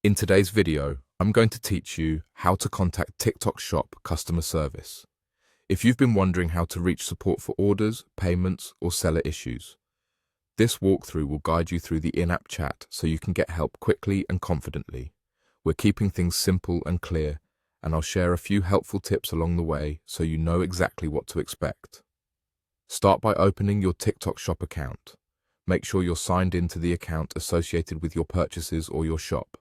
In today's video, I'm going to teach you how to contact TikTok Shop customer service. If you've been wondering how to reach support for orders, payments, or seller issues, this walkthrough will guide you through the in-app chat so you can get help quickly and confidently. We're keeping things simple and clear, and I'll share a few helpful tips along the way so you know exactly what to expect. Start by opening your TikTok Shop account. Make sure you're signed into the account associated with your purchases or your shop.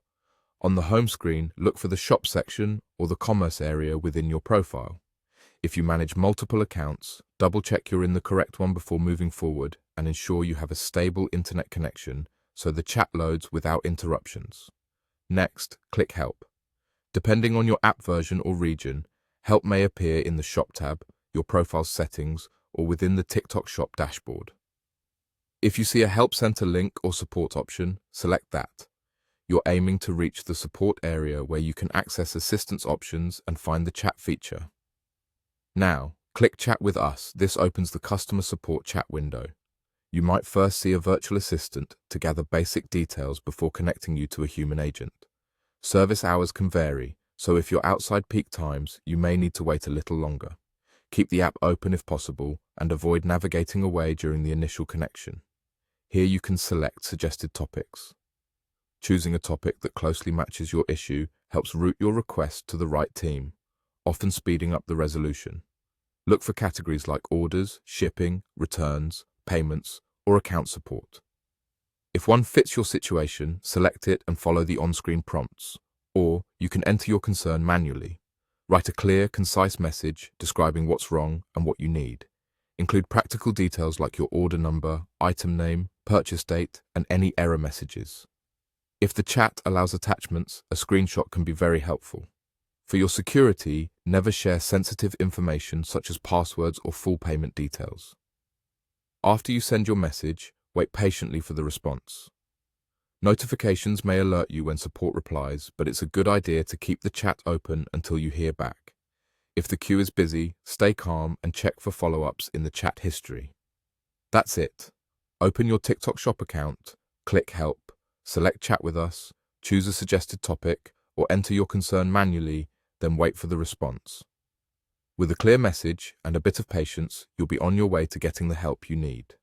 On the home screen, look for the Shop section or the Commerce area within your profile. If you manage multiple accounts, double-check you're in the correct one before moving forward and ensure you have a stable internet connection so the chat loads without interruptions. Next, click Help. Depending on your app version or region, help may appear in the Shop tab, your profile's settings, or within the TikTok Shop dashboard. If you see a Help Center link or support option, select that. You're aiming to reach the support area where you can access assistance options and find the chat feature. Now, click Chat with Us. This opens the customer support chat window. You might first see a virtual assistant to gather basic details before connecting you to a human agent. Service hours can vary, so if you're outside peak times, you may need to wait a little longer. Keep the app open if possible and avoid navigating away during the initial connection. Here you can select suggested topics. Choosing a topic that closely matches your issue helps route your request to the right team, often speeding up the resolution. Look for categories like orders, shipping, returns, payments, or account support. If one fits your situation, select it and follow the on-screen prompts, or you can enter your concern manually. Write a clear, concise message describing what's wrong and what you need. Include practical details like your order number, item name, purchase date, and any error messages. If the chat allows attachments, a screenshot can be very helpful. For your security, never share sensitive information such as passwords or full payment details. After you send your message, wait patiently for the response. Notifications may alert you when support replies, but it's a good idea to keep the chat open until you hear back. If the queue is busy, stay calm and check for follow-ups in the chat history. That's it. Open your TikTok Shop account, click Help, select Chat with Us, choose a suggested topic, or enter your concern manually, then wait for the response. With a clear message and a bit of patience, you'll be on your way to getting the help you need.